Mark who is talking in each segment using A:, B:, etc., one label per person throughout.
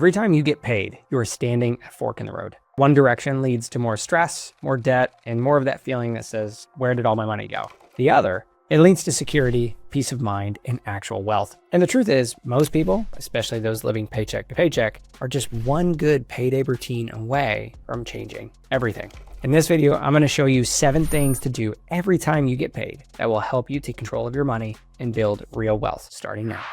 A: Every time you get paid, you are standing at a fork in the road. One direction leads to more stress, more debt, and more of that feeling that says, where did all my money go? The other, it leads to security, peace of mind, and actual wealth. And the truth is, most people, especially those living paycheck to paycheck, are just one good payday routine away from changing everything. In this video, I'm going to show you 7 things to do every time you get paid that will help you take control of your money and build real wealth starting now.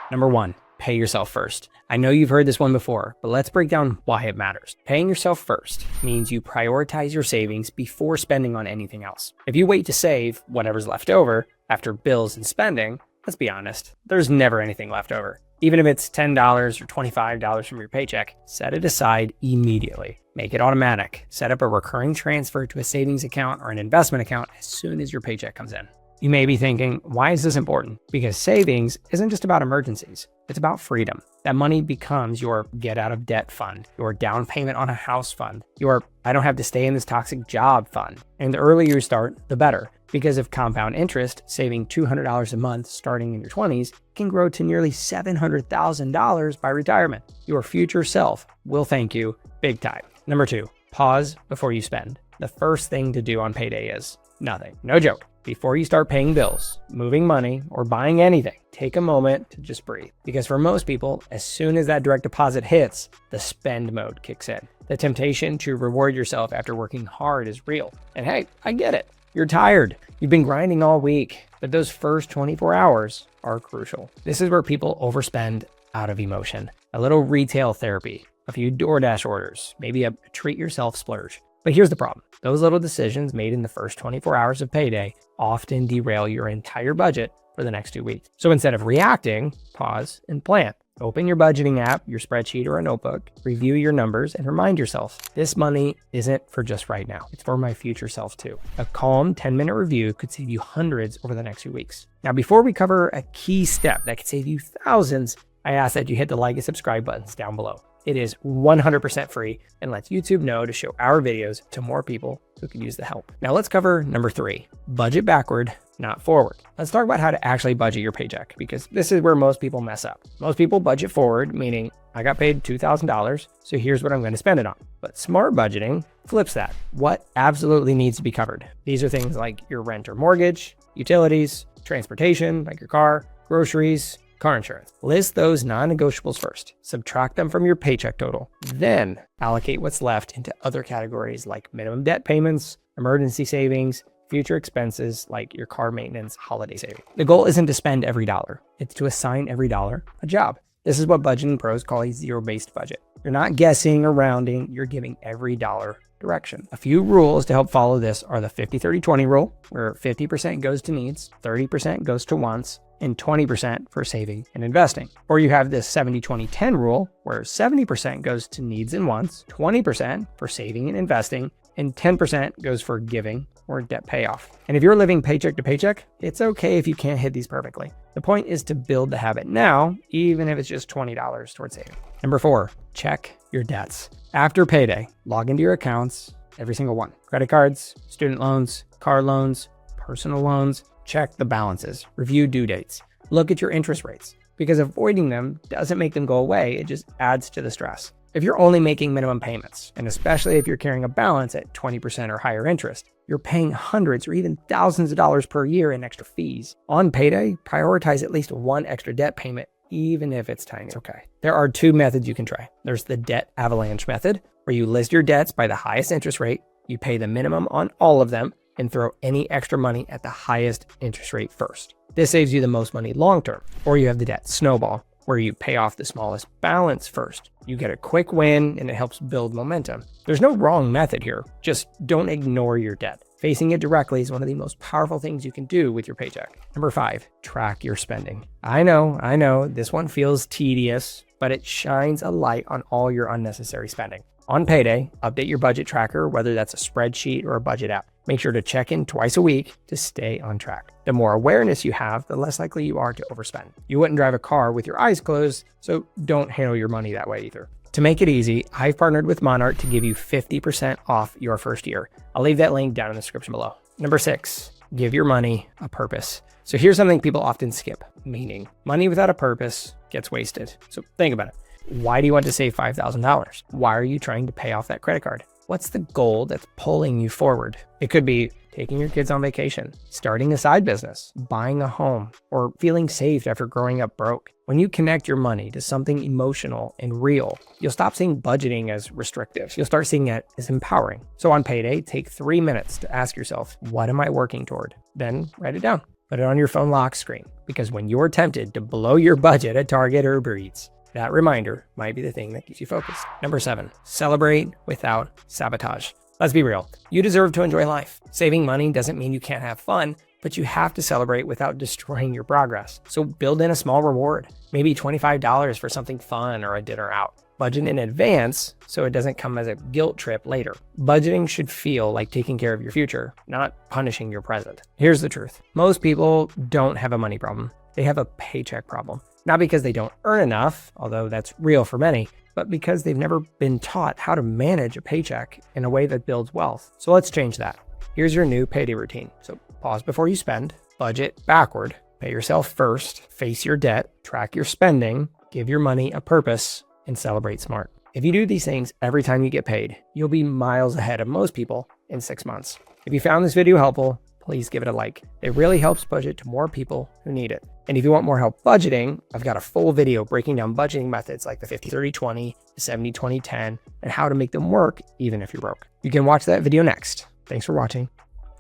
A: Number 1, pay yourself first. I know you've heard this one before, but let's break down why it matters. Paying yourself first means you prioritize your savings before spending on anything else. If you wait to save whatever's left over after bills and spending, let's be honest, there's never anything left over. Even if it's $10 or $25 from your paycheck, set it aside immediately. Make it automatic. Set up a recurring transfer to a savings account or an investment account as soon as your paycheck comes in. You may be thinking, why is this important? Because savings isn't just about emergencies. It's about freedom. That money becomes your get out of debt fund, your down payment on a house fund, your I don't have to stay in this toxic job fund. And the earlier you start, the better. Because of compound interest, saving $200 a month starting in your 20s can grow to nearly $700,000 by retirement. Your future self will thank you big time. Number 2, pause before you spend. The first thing to do on payday is nothing. No joke. Before you start paying bills, moving money, or buying anything, take a moment to just breathe. Because for most people, as soon as that direct deposit hits, the spend mode kicks in. The temptation to reward yourself after working hard is real. And hey, I get it. You're tired. You've been grinding all week, but those first 24 hours are crucial. This is where people overspend out of emotion. A little retail therapy, a few DoorDash orders, maybe a treat yourself splurge. But here's the problem. Those little decisions made in the first 24 hours of payday often derail your entire budget for the next 2 weeks. So instead of reacting, pause and plan. Open your budgeting app, your spreadsheet or a notebook, review your numbers and remind yourself, this money isn't for just right now. It's for my future self too. A calm 10-minute review could save you hundreds over the next few weeks. Now, before we cover a key step that could save you thousands, I ask that you hit the like and subscribe buttons down below. It is 100% free and lets YouTube know to show our videos to more people who could use the help. Now let's cover number 3, budget backward, not forward. Let's talk about how to actually budget your paycheck, because this is where most people mess up. Most people budget forward, meaning I got paid $2,000, so here's what I'm going to spend it on. But smart budgeting flips that. What absolutely needs to be covered? These are things like your rent or mortgage, utilities, transportation, like your car, groceries, car insurance. List those non-negotiables first. Subtract them from your paycheck total. Then allocate what's left into other categories like minimum debt payments, emergency savings, future expenses like your car maintenance, holiday savings. The goal isn't to spend every dollar. It's to assign every dollar a job. This is what budgeting pros call a zero-based budget. You're not guessing or rounding, you're giving every dollar direction. A few rules to help follow this are the 50-30-20 rule, where 50% goes to needs, 30% goes to wants, and 20% for saving and investing. Or you have this 70-20-10 rule, where 70% goes to needs and wants, 20% for saving and investing, and 10% goes for giving or debt payoff. And if you're living paycheck to paycheck, it's okay if you can't hit these perfectly. The point is to build the habit now, even if it's just $20 towards saving. Number 4, check your debts. After payday, log into your accounts, every single one. Credit cards, student loans, car loans, personal loans. Check the balances, review due dates, look at your interest rates, because avoiding them doesn't make them go away, it just adds to the stress. If you're only making minimum payments, and especially if you're carrying a balance at 20% or higher interest, you're paying hundreds or even thousands of dollars per year in extra fees. On payday, prioritize at least one extra debt payment, even if it's tiny. Okay. There are 2 methods you can try. There's the debt avalanche method, where you list your debts by the highest interest rate, you pay the minimum on all of them, and throw any extra money at the highest interest rate first. This saves you the most money long-term. Or you have the debt snowball, where you pay off the smallest balance first. You get a quick win and it helps build momentum. There's no wrong method here. Just don't ignore your debt. Facing it directly is one of the most powerful things you can do with your paycheck. Number 5, track your spending. I know, this one feels tedious, but it shines a light on all your unnecessary spending. On payday, update your budget tracker, whether that's a spreadsheet or a budget app. Make sure to check in twice a week to stay on track. The more awareness you have, the less likely you are to overspend. You wouldn't drive a car with your eyes closed, so don't handle your money that way either. To make it easy, I've partnered with Monarch to give you 50% off your first year. I'll leave that link down in the description below. Number 6, give your money a purpose. So here's something people often skip, meaning money without a purpose gets wasted. So think about it. Why do you want to save $5,000? Why are you trying to pay off that credit card? What's the goal that's pulling you forward? It could be taking your kids on vacation, starting a side business, buying a home, or feeling saved after growing up broke. When you connect your money to something emotional and real, you'll stop seeing budgeting as restrictive. You'll start seeing it as empowering. So on payday, take 3 minutes to ask yourself, what am I working toward? Then write it down. Put it on your phone lock screen, because when you're tempted to blow your budget at Target or Uber Eats, that reminder might be the thing that keeps you focused. Number 7, celebrate without sabotage. Let's be real. You deserve to enjoy life. Saving money doesn't mean you can't have fun, but you have to celebrate without destroying your progress. So build in a small reward, maybe $25 for something fun or a dinner out. Budget in advance so it doesn't come as a guilt trip later. Budgeting should feel like taking care of your future, not punishing your present. Here's the truth. Most people don't have a money problem. They have a paycheck problem. Not because they don't earn enough, although that's real for many, but because they've never been taught how to manage a paycheck in a way that builds wealth. So let's change that. Here's your new payday routine. So pause before you spend, budget backward, pay yourself first, face your debt, track your spending, give your money a purpose, and celebrate smart. If you do these things every time you get paid, you'll be miles ahead of most people in 6 months. If you found this video helpful, please give it a like. It really helps push it to more people who need it. And if you want more help budgeting, I've got a full video breaking down budgeting methods like the 50-30-20, the 70-20-10, and how to make them work even if you're broke. You can watch that video next. Thanks for watching.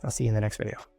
A: I'll see you in the next video.